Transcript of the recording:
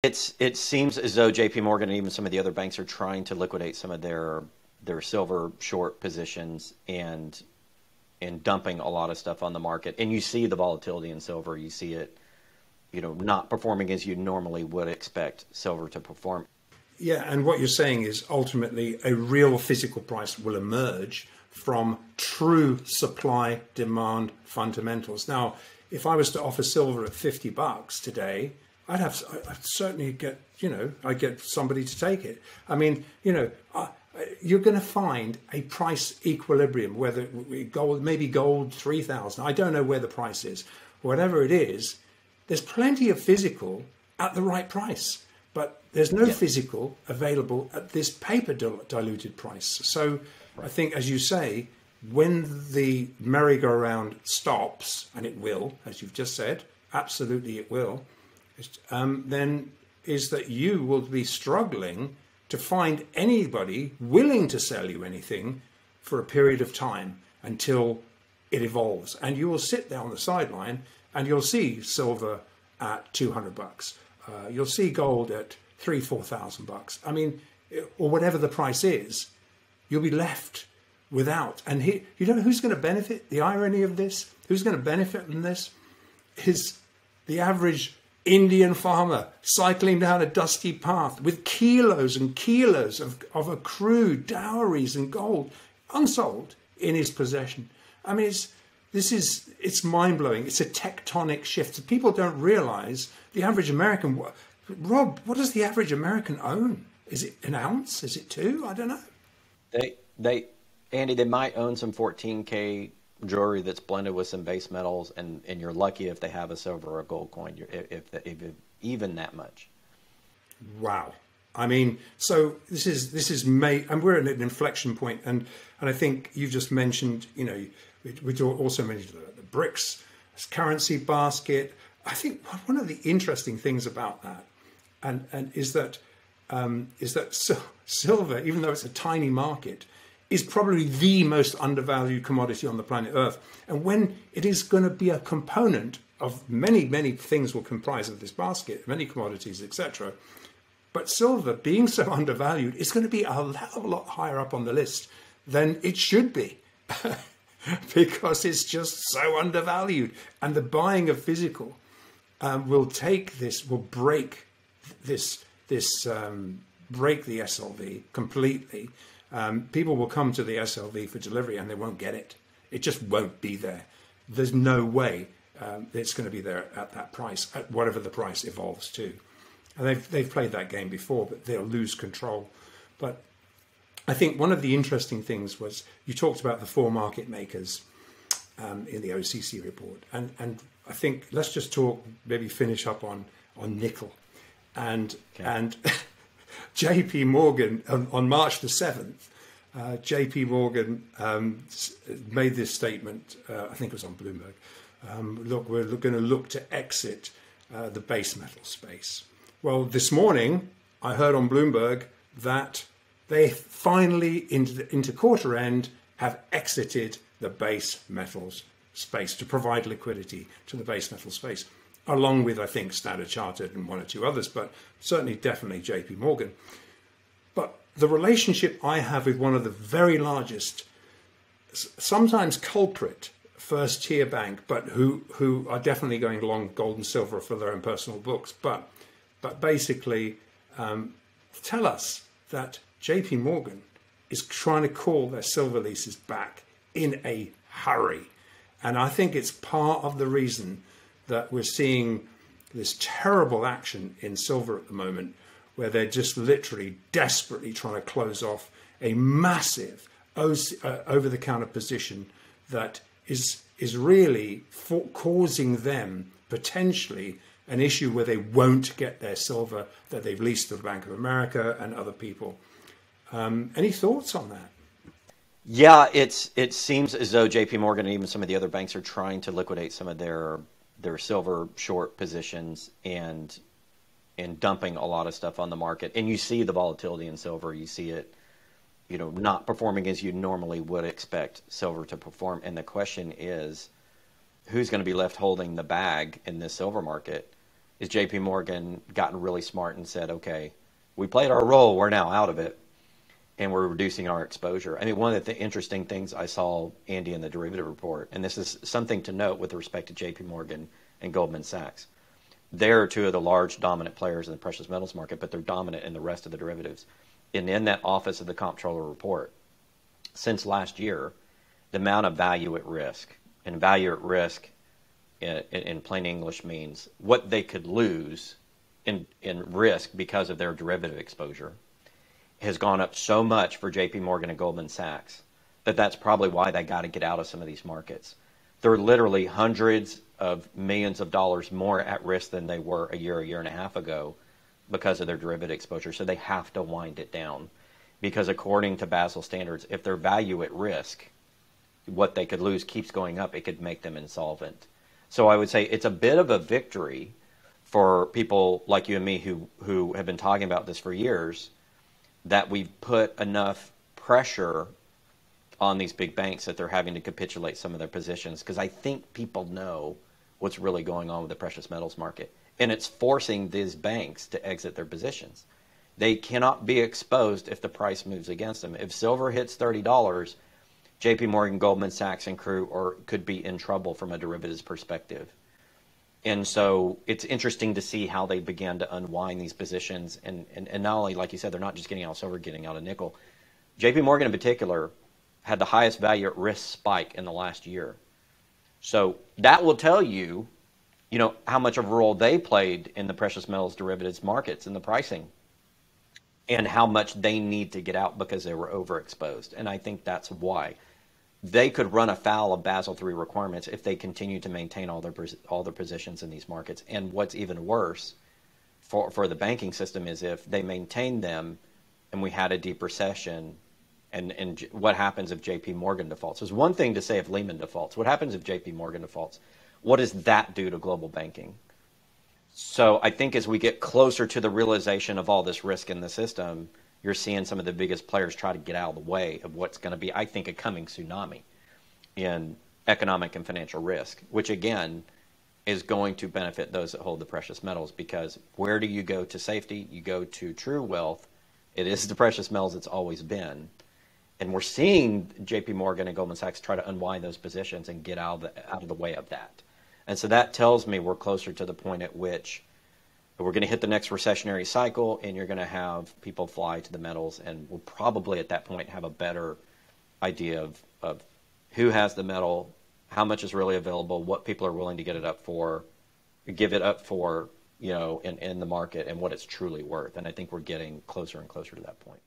It seems as though JPMorgan and even some of the other banks are trying to liquidate some of their silver short positions and dumping a lot of stuff on the market. And you see the volatility in silver. You see it, not performing as you normally would expect silver to perform. Yeah, and what you're saying is ultimately a real physical price will emerge from true supply demand fundamentals. Now, if I was to offer silver at $50 today, I'd certainly get, I'd get somebody to take it. I mean, you're going to find a price equilibrium, whether gold, maybe gold 3,000. I don't know where the price is. Whatever it is, there's plenty of physical at the right price, but there's no physical available at this paper diluted price. So I think, as you say, when the merry-go-round stops, and it will, as you've just said, absolutely it will, then is that you will be struggling to find anybody willing to sell you anything for a period of time until it evolves. And you will sit there on the sideline and you'll see silver at $200. You'll see gold at $3,000-4,000. I mean, or whatever the price is, you'll be left without. And you know who's going to benefit? The irony of this, who's going to benefit from this is the average Indian farmer cycling down a dusty path with kilos and kilos of accrued dowries and gold unsold in his possession. I mean, it's mind-blowing. It's a tectonic shift. People don't realize the average American. Rob, what does the average American own? Is it an ounce? Is it two? I don't know. Andy, they might own some 14K jewelry that's blended with some base metals, and you're lucky if they have a silver or a gold coin, if even that much. Wow. I mean, so this is and we're at an inflection point, and I think you just mentioned, we also mentioned the BRICS currency basket. I think one of the interesting things about that, and is that silver, even though it's a tiny market, is probably the most undervalued commodity on the planet Earth. And when it is going to be a component of many, many things will comprise of this basket, many commodities, etc. But silver, being so undervalued, is going to be a hell of a lot higher up on the list than it should be because it's just so undervalued. And the buying of physical will break break the SLV completely. People will come to the SLV for delivery and they won't get it. It just won't be there. There's no way it's going to be there at that price, at whatever the price evolves to. And they've played that game before, but they'll lose control. But I think one of the interesting things was you talked about the 4 market makers in the OCC report. And I think let's just talk, maybe finish up on nickel. And JPMorgan, on March the 7th, JPMorgan made this statement, I think it was on Bloomberg, look, we're going to look to exit the base metal space. Well, this morning, I heard on Bloomberg that they finally, into quarter end, have exited the base metals space to provide liquidity to the base metal space, along with, I think, Standard Chartered and one or two others, but certainly, definitely JPMorgan. But the relationship I have with one of the very largest, sometimes culprit, first-tier bank, but who are definitely going long gold and silver for their own personal books, but basically tell us that JPMorgan is trying to call their silver leases back in a hurry. And I think it's part of the reason that we're seeing this terrible action in silver at the moment, where they're just literally desperately trying to close off a massive over-the-counter position that is really causing them potentially an issue where they won't get their silver that they've leased to the Bank of America and other people. Any thoughts on that? Yeah, it seems as though JPMorgan and even some of the other banks are trying to liquidate some of their silver short positions and dumping a lot of stuff on the market. And you see the volatility in silver. You see it, not performing as you normally would expect silver to perform. And the question is, who's going to be left holding the bag in this silver market? is JP Morgan gotten really smart and said, okay, we played our role, we're now out of it, and we're reducing our exposure. I mean, one of the interesting things I saw, Andy, in the derivative report, and this is something to note with respect to JP Morgan and Goldman Sachs. They're two of the large dominant players in the precious metals market, but they're dominant in the rest of the derivatives. And in that Office of the Comptroller report, since last year, the amount of value at risk, and value at risk in plain English means what they could lose in risk because of their derivative exposure, has gone up so much for JP Morgan and Goldman Sachs that that's probably why they got to get out of some of these markets. They're literally hundreds of millions of dollars more at risk than they were a year and a half ago because of their derivative exposure. So they have to wind it down because according to Basel standards, if their value at risk, what they could lose keeps going up, it could make them insolvent. So I would say it's a bit of a victory for people like you and me who have been talking about this for years, that we've put enough pressure on these big banks that they're having to capitulate some of their positions, because I think people know what's really going on with the precious metals market. And it's forcing these banks to exit their positions. They cannot be exposed if the price moves against them. If silver hits $30, JP Morgan, Goldman Sachs, and crew could be in trouble from a derivatives perspective. And so it's interesting to see how they began to unwind these positions. And not only, like you said, they're not just getting out of silver, getting out of nickel. JP Morgan in particular had the highest value at risk spike in the last year. So that will tell you, how much of a role they played in the precious metals derivatives markets and the pricing, and how much they need to get out because they were overexposed. And I think that's why they could run afoul of Basel III requirements if they continue to maintain all their positions in these markets. And what's even worse for the banking system is if they maintain them and we had a deep recession, and what happens if JP Morgan defaults? There's one thing to say if Lehman defaults. What happens if JP Morgan defaults? What does that do to global banking? So I think as we get closer to the realization of all this risk in the system, you're seeing some of the biggest players try to get out of the way of what's going to be, I think, a coming tsunami in economic and financial risk, which again is going to benefit those that hold the precious metals, because where do you go to safety? You go to true wealth. It is the precious metals it's always been. And we're seeing JP Morgan and Goldman Sachs try to unwind those positions and get out of the way of that. And so that tells me we're closer to the point at which we're going to hit the next recessionary cycle, and you're going to have people fly to the metals, and we'll probably at that point have a better idea of who has the metal, how much is really available, what people are willing to give it up for, in the market, and what it's truly worth. And I think we're getting closer and closer to that point.